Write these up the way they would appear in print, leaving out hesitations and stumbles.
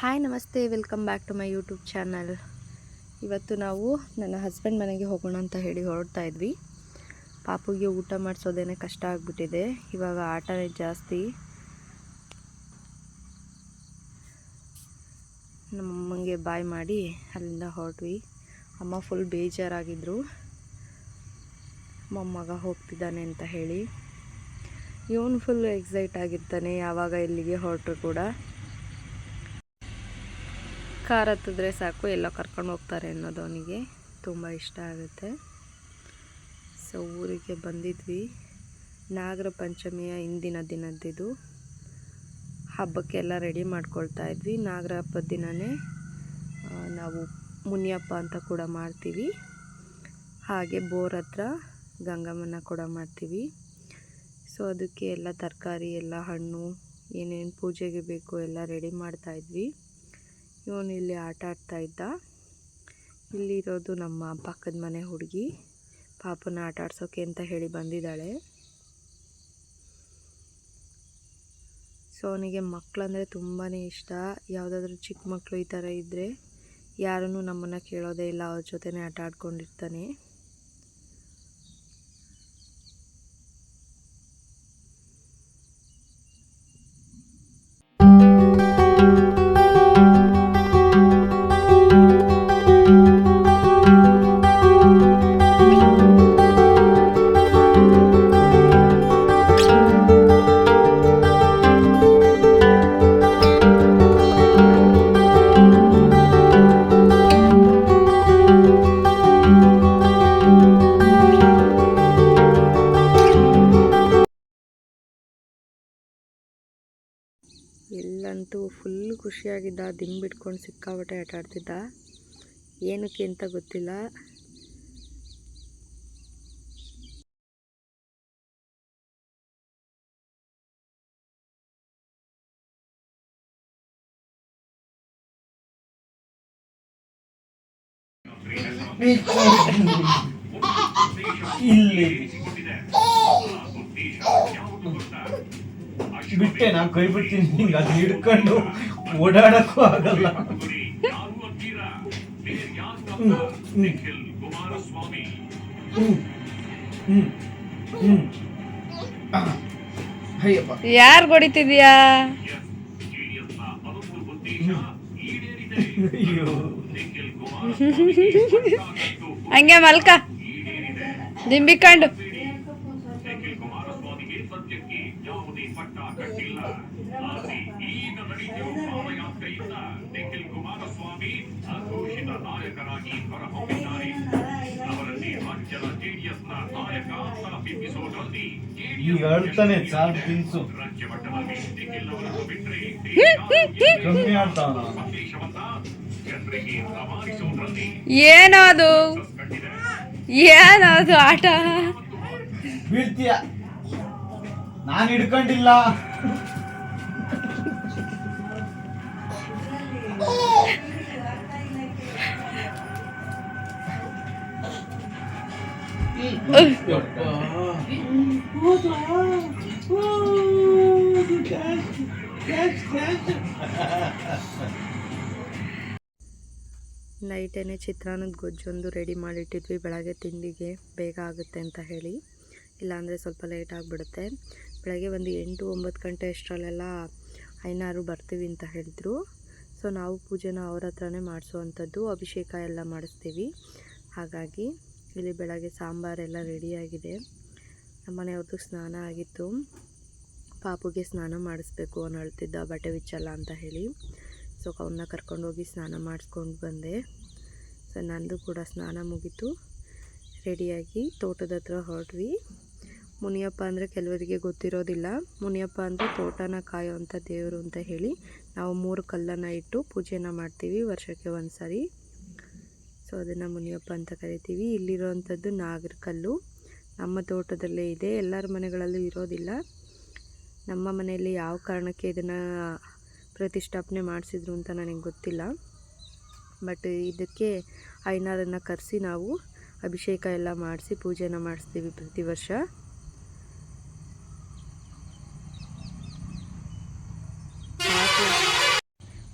Hi ನಮಸ್ತೆ, welcome back to my YouTube channel. ಇವತ್ತು ನಾವು ನನ್ನ ಹಸ್ಬೆಂಡ್ ಮನೆಗೆ ಹೋಗೋಣ ಅಂತ ಹೇಳಿ ಹೊರಡ್ತಾ ಇದ್ವಿ. ಪಾಪುಗೆ ಊಟ ಮಾಡಿಸೋದೇನೆ ಕಷ್ಟ ಆಗಿಬಿಟ್ಟಿದೆ. ಇವಾಗ ಆಟನೇ ಜಾಸ್ತಿ. ನಮ್ಮಮ್ಮಂಗೆ ಬಾಯ್ ಮಾಡಿ ಅಲ್ಲಿಂದ ಹೊರಟ್ವಿ. ಅಮ್ಮ ಫುಲ್ ಬೇಜಾರಾಗಿದ್ದರು ಮೊಮ್ಮಗ ಹೋಗ್ತಿದ್ದಾನೆ ಅಂತ ಹೇಳಿ. ಇವನು ಫುಲ್ ಎಕ್ಸೈಟ್ ಆಗಿರ್ತಾನೆ ಯಾವಾಗ ಇಲ್ಲಿಗೆ ಹೊರಟರು ಕೂಡ. ಕಾರ್ ಹತ್ತಿದ್ರೆ ಸಾಕು ಎಲ್ಲ ಕರ್ಕೊಂಡು ಹೋಗ್ತಾರೆ ಅನ್ನೋದು ಅವನಿಗೆ ತುಂಬ ಇಷ್ಟ ಆಗುತ್ತೆ. ಸೊ ಊರಿಗೆ ಬಂದಿದ್ವಿ. ನಾಗರ ಪಂಚಮಿಯ ಇಂದಿನ ದಿನದ್ದಿದು. ಹಬ್ಬಕ್ಕೆಲ್ಲ ರೆಡಿ ಮಾಡ್ಕೊಳ್ತಾ ಇದ್ವಿ. ನಾಗರ ಹಬ್ಬದ ದಿನವೇ ನಾವು ಮುನಿಯಪ್ಪ ಅಂತ ಕೂಡ ಮಾಡ್ತೀವಿ. ಹಾಗೆ ಬೋರ್ ಹತ್ರ ಗಂಗಮ್ಮನ ಕೂಡ ಮಾಡ್ತೀವಿ. ಸೊ ಅದಕ್ಕೆ ಎಲ್ಲ ತರಕಾರಿ ಎಲ್ಲ ಹಣ್ಣು ಏನೇನು ಪೂಜೆಗೆ ಬೇಕು ಎಲ್ಲ ರೆಡಿ ಮಾಡ್ತಾ ಇದ್ವಿ. ಇವನು ಇಲ್ಲಿ ಆಟ ಆಡ್ತಾ ಇದ್ದ. ಇಲ್ಲಿರೋದು ನಮ್ಮ ಪಕ್ಕದ ಮನೆ ಹುಡುಗಿ. ಪಾಪನ ಆಟ ಆಡ್ಸೋಕೆ ಅಂತ ಹೇಳಿ ಬಂದಿದ್ದಾಳೆ. ಸೊ ಅವನಿಗೆ ಮಕ್ಕಳಂದರೆ ತುಂಬಾ ಇಷ್ಟ. ಯಾವುದಾದ್ರೂ ಚಿಕ್ಕ ಮಕ್ಕಳು ಈ ಥರ ಇದ್ದರೆ ಯಾರನ್ನೂ ನಮ್ಮನ್ನು ಕೇಳೋದೇ ಇಲ್ಲ, ಅವ್ರ ಜೊತೆನೇ ಆಟ ಆಡ್ಕೊಂಡಿರ್ತಾನೆ. ಎಲ್ಲಂತೂ ಫುಲ್ ಖುಷಿಯಾಗಿದ್ದ. ದಿಂಬು ಬಿಟ್ಕೊಂಡು ಸಿಕ್ಕಾಪಟ್ಟೆ ಆಟ ಆಡ್ತಿದ್ದ. ಏನಕ್ಕೆ ಅಂತ ಗೊತ್ತಿಲ್ಲ. ಇಲ್ಲಿ ಬಿಟ್ಟೆ ನಾ ಕೈ ಬಿಡ್ತೀನಿ. ನಿಂಗೆ ಅದು ಹಿಡ್ಕೊಂಡು ಓಡಾಡಕ್ಕೂ ಆಗಲ್ಲ. ಯಾರು ಹೊಡಿತಿದ್ಯಾ? ಹಂಗೆ ಮಲ್ಕ ದಿಂಬಿಕೊಂಡು. ಈಗ ಅಳ್ತಾನೆ ಸಾಕು ತಿನ್ಸು. ಕಮ್ಮಿ ಆಡ್ತಾವ. ಏನದು ಏನದು ಆಟ? ಬೀಳ್ತೀಯ. ನಾನು ಹಿಡ್ಕೊಂಡಿಲ್ಲ. ನೈಟೇನೆ ಚಿತ್ರಾನ್ನದ ಗೊಜ್ಜೊಂದು ರೆಡಿ ಮಾಡಿಟ್ಟಿದ್ವಿ. ಬೆಳಗ್ಗೆ ತಿಂಡಿಗೆ ಬೇಗ ಆಗುತ್ತೆ ಅಂತ ಹೇಳಿ, ಇಲ್ಲಾಂದರೆ ಸ್ವಲ್ಪ ಲೇಟ್ ಆಗಿಬಿಡುತ್ತೆ. ಬೆಳಗ್ಗೆ ಒಂದು 8-9 ಗಂಟೆ ಅಷ್ಟರಲ್ಲೆಲ್ಲ ಐನಾರು ಬರ್ತೀವಿ ಅಂತ ಹೇಳಿದರು. ಸೊ ನಾವು ಪೂಜೆನ ಅವ್ರ ಹತ್ರನೇ ಮಾಡಿಸುವಂಥದ್ದು. ಅಭಿಷೇಕ ಎಲ್ಲ ಮಾಡಿಸ್ತೀವಿ. ಹಾಗಾಗಿ ಇಲ್ಲಿ ಬೆಳಗ್ಗೆ ಸಾಂಬಾರೆಲ್ಲ ರೆಡಿಯಾಗಿದೆ. ನಮ್ಮ ಮನೆಯವ್ರದ್ದು ಸ್ನಾನ ಆಗಿತ್ತು. ಪಾಪುಗೆ ಸ್ನಾನ ಮಾಡಿಸ್ಬೇಕು ಅವನು ಅಳ್ತಿದ್ದ, ಬಟ್ಟೆ ಬಿಚ್ಚಲ್ಲ ಅಂತ ಹೇಳಿ. ಸೊ ಅವನ್ನ ಕರ್ಕೊಂಡೋಗಿ ಸ್ನಾನ ಮಾಡಿಸ್ಕೊಂಡು ಬಂದೆ. ಸೊ ನಂದು ಕೂಡ ಸ್ನಾನ ಮುಗೀತು. ರೆಡಿಯಾಗಿ ತೋಟದ ಹತ್ರ ಹೊರಟ್ವಿ. ಮುನಿಯಪ್ಪ ಅಂದರೆ ಕೆಲವರಿಗೆ ಗೊತ್ತಿರೋದಿಲ್ಲ. ಮುನಿಯಪ್ಪ ಅಂದರೆ ತೋಟನ ಕಾಯೋವಂಥ ದೇವರು ಅಂತ ಹೇಳಿ ನಾವು 3 ಕಲ್ಲನ್ನು ಇಟ್ಟು ಪೂಜೆನ ಮಾಡ್ತೀವಿ ವರ್ಷಕ್ಕೆ ಒಂದು ಸಾರಿ. ಸೊ ಅದನ್ನು ಮುನಿಯಪ್ಪ ಅಂತ ಕರಿತೀವಿ. ಇಲ್ಲಿರೋವಂಥದ್ದು ನಾಗರ ಕಲ್ಲು. ನಮ್ಮ ತೋಟದಲ್ಲೇ ಇದೆ. ಎಲ್ಲರ ಮನೆಗಳಲ್ಲೂ ಇರೋದಿಲ್ಲ. ನಮ್ಮ ಮನೆಯಲ್ಲಿ ಯಾವ ಕಾರಣಕ್ಕೆ ಇದನ್ನು ಪ್ರತಿಷ್ಠಾಪನೆ ಮಾಡಿಸಿದ್ರು ಅಂತ ನನಗೆ ಗೊತ್ತಿಲ್ಲ. ಬಟ್ ಇದಕ್ಕೆ ಐನಾರನ್ನು ಕರೆಸಿ ನಾವು ಅಭಿಷೇಕ ಎಲ್ಲ ಮಾಡಿಸಿ ಪೂಜೆನ ಮಾಡಿಸ್ತೀವಿ ಪ್ರತಿ ವರ್ಷ.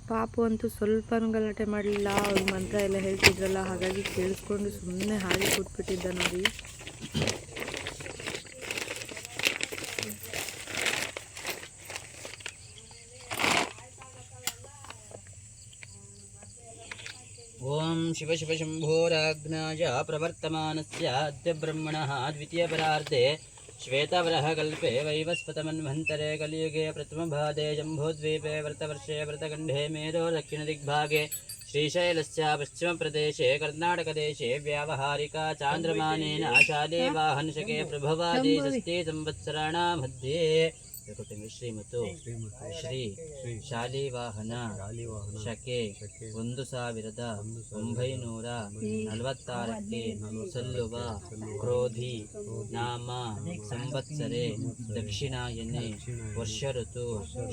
ಪಾಪು ಅಂತೂ ಸ್ವಲ್ಪನೂ ಗಲಾಟೆ ಮಾಡಲಿಲ್ಲ. ಅವ್ರು ಮಂತ್ರ ಎಲ್ಲ ಹೇಳ್ತಿದ್ರಲ್ಲ, ಹಾಗಾಗಿ ಕೇಳಿಸ್ಕೊಂಡು ಸುಮ್ಮನೆ ಹಾಗೆ ಕೂತ್ಬಿಟ್ಟಿದ್ದ ನೋಡಿ. ಓಂ ಶಿವ ಶಿವ ಶಂಭೋರಾಜ್ಞಾಯ ಪ್ರವರ್ತಮಾನಸ್ಯ ಅದ್ಯ ಬ್ರಹ್ಮಣಃ ದ್ವಿತೀಯಪರಾರ್ಧೆ ಶ್ವೇತವರಹ ಕಲ್ಪೆ ವೈವಸ್ವತಮನ್ವಂತರೆ ಕಲಿಯುಗೆ ಪ್ರಥಮಭಾದೆ ಜಂಬೂದ್ವೀಪೆ ವ್ರತವರ್ಷೆ ವ್ರತಗಂಧೆ ಮೇರೋ ದಕ್ಷಿಣದಿಗ್ಭಾಗೆ ಶ್ರೀಶೈಲಸ್ಯ ಪಶ್ಚಿಮಪ್ರದೇಶೆ ಕರ್ನಾಟಕದೇಶೆ ವ್ಯಾವಹಾರಿಕ ಚಾಂದ್ರಮಾನೇನ ಶಾಲೇವಾಹನಶಕೆ ಪ್ರಭವಾದೇಶಸ್ತೆ ಸಂವತ್ಸರಾಣಾಂ ಮಧ್ಯೆ ಶ್ರೀಮತು ಶ್ರೀ ಶಾಲಿವಾಹನ ಶಕೆ 1946ಕ್ಕೆ ಸಲ್ಲುವ ಕ್ರೋಧಿ ನಾಮ ಸಂವತ್ಸರೆ ದಕ್ಷಿಣಾಯನೆ ವರ್ಷ ಋತು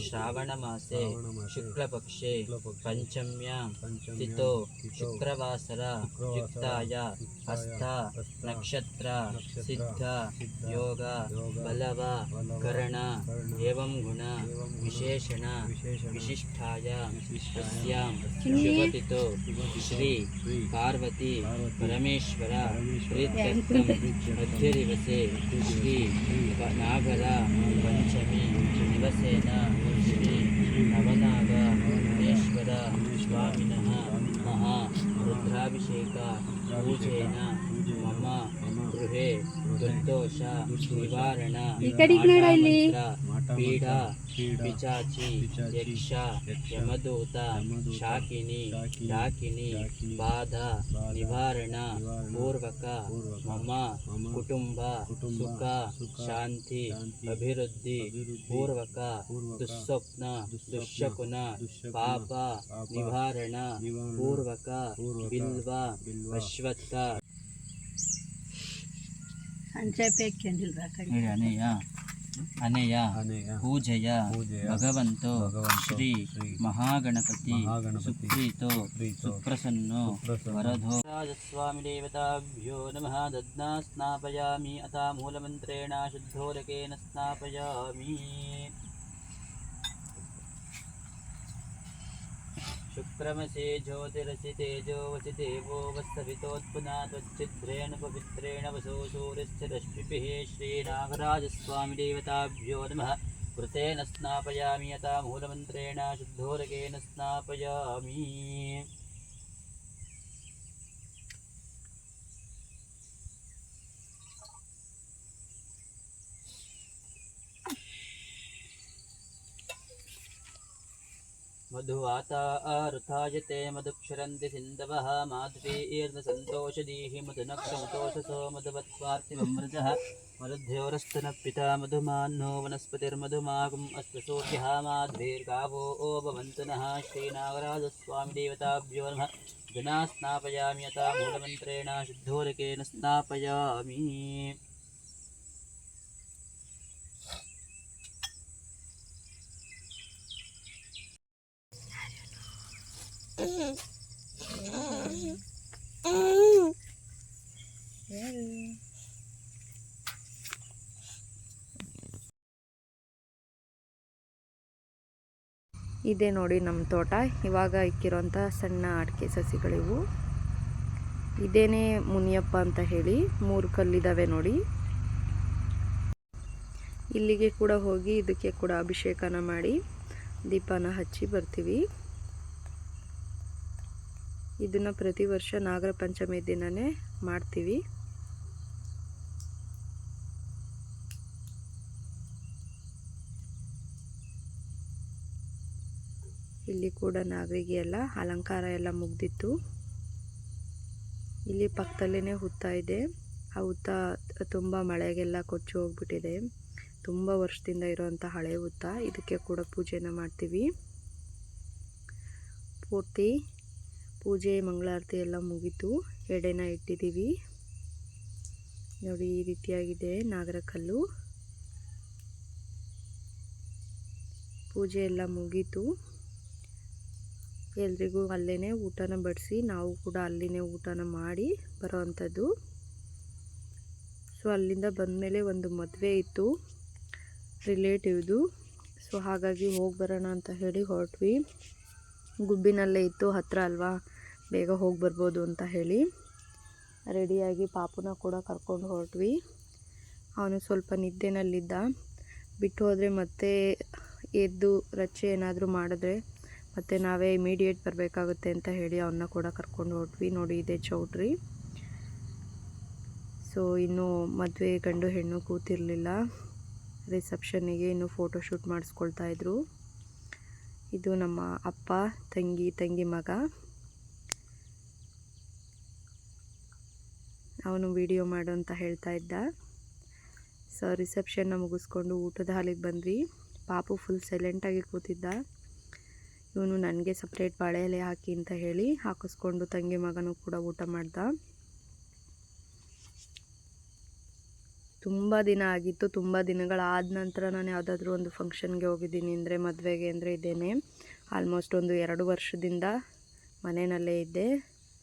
ಶ್ರಾವಣ ಮಾಸೆ ಶುಕ್ಲಪಕ್ಷೆ ಪಂಚಮ್ಯಾಂ ತಿಥೋ ಶುಕ್ರವಾಸರ ಯುಕ್ತಾಯ ಹಸ್ತ ನಕ್ಷತ್ರ ಸಿದ್ಧ ಯೋಗ ಬಲವ ಕರಣ एवं गुण विशेषण विशिष्टाय तस्यां शुभतिथो श्री पार्वती परमेश्वर प्रीत्यर्थं मध्यदिवसे श्री नागर पंचमी दिवसेन श्री नवनाग मुनीश्वर स्वामिनः महा रुद्राभिषेक पूजेन मम गृहे दुर्दोष निवारण पीडा पिचाची यक्ष यमदूत शाकिनी डाकिनी बाधा निवारण पूर्वक मम कुटुंब सुख शांति अभिवृद्धि पूर्वक दुस्वप्न दुश्शकुन पाप निवारण पूर्वक बिल्व अश्वत्थ अनेया पूजय भगवन्तो श्री महागणपति सुप्रीतो सुप्रसन्नो वरदो राजस्वामी देवताभ्यो नमः दद्ना स्नापयामि अथा मूलमन्त्रेण शुद्धोदकेन स्नापयामि शुक्रमसे ज्योतिरसि तेजो वसि देवो वत्सवितोत्पुनात्वच्छिद्रेण पवित्रेण वसो सूर्यस्य रश्मिभिः श्रीनागराजस्वामी देवताभ्यो नमः वृतेन स्नापयामि यथा मूलमन्त्रेण शुद्धोदकेन स्नापयामि मधुवाता आरुथायते मधुक्षरन्ति सिन्धवः माध्वीर्नसन्तोषदीः मधुनक्षमतोषसो मधुवत्पार्थिवमृजः मरुद्ध्योरस्तनः मधुमान्नो वनस्पतिर्मधुमागम् अस्तसूर्यः माध्वीर्गावो भवन्तु नः श्रीनागराजस्वामी देवताभ्यो नमः जना स्नापयामि यथा मूलमन्त्रेण शुद्धोदकेन स्नापयामि ಇದೇ ನೋಡಿ ನಮ್ಮ ತೋಟ. ಇವಾಗ ಇಕ್ಕಿರೋಂಥ ಸಣ್ಣ ಅಡಿಕೆ ಸಸಿಗಳಿವು. ಇದೇನೇ ಮುನಿಯಪ್ಪ ಅಂತ ಹೇಳಿ 3 ಕಲ್ಲಿದ್ದಾವೆ ನೋಡಿ. ಇಲ್ಲಿಗೆ ಕೂಡ ಹೋಗಿ ಇದಕ್ಕೆ ಕೂಡ ಅಭಿಷೇಕನ ಮಾಡಿ ದೀಪನ ಹಚ್ಚಿ ಬರ್ತೀವಿ. ಇದನ್ನು ಪ್ರತಿ ವರ್ಷ ನಾಗರ ಪಂಚಮಿ ದಿನನೇ ಮಾಡ್ತೀವಿ. ಇಲ್ಲಿ ಕೂಡ ನಾಗರಿಗೆ ಎಲ್ಲ ಅಲಂಕಾರ ಎಲ್ಲ ಮುಗ್ದಿತ್ತು. ಇಲ್ಲಿ ಪಕ್ಕದಲ್ಲೇ ಹುತ್ತ ಇದೆ. ಆ ಹುತ್ತ ತುಂಬ ಮಳೆಗೆಲ್ಲ ಕೊಚ್ಚಿ ಹೋಗ್ಬಿಟ್ಟಿದೆ. ತುಂಬ ವರ್ಷದಿಂದ ಇರೋಂಥ ಹಳೆ ಹುತ್ತ. ಇದಕ್ಕೆ ಕೂಡ ಪೂಜೆನ ಮಾಡ್ತೀವಿ. ಪೂರ್ತಿ ಪೂಜೆ ಮಂಗಳಾರತಿ ಎಲ್ಲ ಮುಗೀತು. ಎಡೆನ ಇಟ್ಟಿದ್ದೀವಿ ನೋಡಿ. ಈ ರೀತಿಯಾಗಿದೆ ನಾಗರ ಕಲ್ಲು. ಪೂಜೆ ಎಲ್ಲ ಮುಗೀತು. ಎಲ್ರಿಗೂ ಅಲ್ಲೇ ಊಟನ ಬಡಿಸಿ ನಾವು ಕೂಡ ಅಲ್ಲಿನೇ ಊಟನ ಮಾಡಿ ಬರೋ ಅಂಥದ್ದು. ಸೊ ಅಲ್ಲಿಂದ ಬಂದಮೇಲೆ ಒಂದು ಮದುವೆ ಇತ್ತು ರಿಲೇಟಿವ್ದು. ಸೊ ಹಾಗಾಗಿ ಹೋಗಿ ಬರೋಣ ಅಂತ ಹೇಳಿ ಹೊರಟ್ವಿ. ಗುಬ್ಬಿನಲ್ಲೇ ಇತ್ತು, ಹತ್ತಿರ ಅಲ್ವಾ, ಬೇಗ ಹೋಗಿ ಬರ್ಬೋದು ಅಂತ ಹೇಳಿ ರೆಡಿಯಾಗಿ ಪಾಪುನ ಕೂಡ ಕರ್ಕೊಂಡು ಹೊರಟ್ವಿ. ಅವನು ಸ್ವಲ್ಪ ನಿದ್ದೆನಲ್ಲಿದ್ದ, ಬಿಟ್ಟು ಹೋದರೆ ಮತ್ತೆ ಎದ್ದು ರಚ್ಚೆ ಏನಾದರೂ ಮಾಡಿದ್ರೆ ಮತ್ತು ನಾವೇ ಇಮಿಡಿಯೇಟ್ ಬರಬೇಕಾಗುತ್ತೆ ಅಂತ ಹೇಳಿ ಅವನ್ನ ಕೂಡ ಕರ್ಕೊಂಡು ಹೊರಟ್ವಿ. ನೋಡಿ, ಇದೆ ಚೌಟ್ರಿ. ಸೊ ಇನ್ನೂ ಮದುವೆ ಗಂಡು ಹೆಣ್ಣು ಕೂತಿರಲಿಲ್ಲ, ರಿಸೆಪ್ಷನ್ನಿಗೆ ಇನ್ನೂ ಫೋಟೋಶೂಟ್ ಮಾಡಿಸ್ಕೊಳ್ತಾಯಿದ್ರು. ಇದು ನಮ್ಮ ಅಪ್ಪ, ತಂಗಿ ಮಗ. ಅವನು ವಿಡಿಯೋ ಮಾಡು ಅಂತ ಹೇಳ್ತಾ ಇದ್ದ. ಸೊ ರಿಸೆಪ್ಷನ್ನ ಮುಗಿಸ್ಕೊಂಡು ಊಟದ ಹಾಲಿಗೆ ಬಂದ್ವಿ. ಪಾಪು ಫುಲ್ ಸೈಲೆಂಟಾಗಿ ಕೂತಿದ್ದ. ಇವನು ನನಗೆ ಸಪ್ರೇಟ್ ಬಾಳೆ ಎಲೆ ಹಾಕಿ ಅಂತ ಹೇಳಿ ಹಾಕಿಸ್ಕೊಂಡು ತಂಗಿ ಮಗನೂ ಕೂಡ ಊಟ ಮಾಡ್ದ. ತುಂಬ ದಿನ ಆಗಿತ್ತು. ತುಂಬ ದಿನಗಳಾದ ನಂತರ ನಾನು ಯಾವುದಾದ್ರೂ ಒಂದು ಫಂಕ್ಷನ್ಗೆ ಹೋಗಿದ್ದೀನಿ ಅಂದರೆ, ಮದುವೆಗೆ ಅಂದರೆ ಇದೇನೆ. ಆಲ್ಮೋಸ್ಟ್ ಒಂದು 2 ವರ್ಷದಿಂದ ಮನೆಯಲ್ಲೇ ಇದ್ದೆ.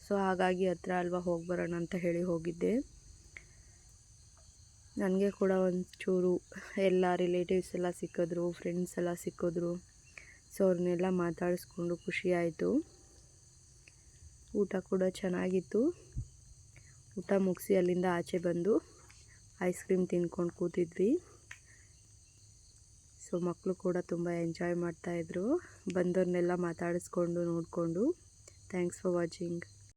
ಸೊ ಹಾಗಾಗಿ ಹತ್ರ ಅಲ್ವಾ, ಹೋಗಿ ಬರೋಣ ಅಂತ ಹೇಳಿ ಹೋಗಿದ್ದೆ. ನನಗೆ ಕೂಡ ಒಂಚೂರು ಎಲ್ಲ ರಿಲೇಟಿವ್ಸ್ ಎಲ್ಲ ಸಿಕ್ಕಿದ್ರು, ಫ್ರೆಂಡ್ಸ್ ಎಲ್ಲ ಸಿಕ್ಕಿದ್ರು. ಸೊ ಅವ್ರನ್ನೆಲ್ಲ ಮಾತಾಡಿಸ್ಕೊಂಡು ಖುಷಿ ಆಯಿತು. ಊಟ ಕೂಡ ಚೆನ್ನಾಗಿತ್ತು. ಊಟ ಮುಗಿಸಿ ಅಲ್ಲಿಂದ ಆಚೆ ಬಂದು ಐಸ್ ಕ್ರೀಮ್ ತಿನ್ಕೊಂಡು ಕೂತಿದ್ವಿ. ಸೊ ಮಕ್ಕಳು ಕೂಡ ತುಂಬ ಎಂಜಾಯ್ ಮಾಡ್ತಾಯಿದ್ರು, ಬಂದವ್ರನ್ನೆಲ್ಲ ಮಾತಾಡಿಸ್ಕೊಂಡು ನೋಡಿಕೊಂಡು. Thanks for watching.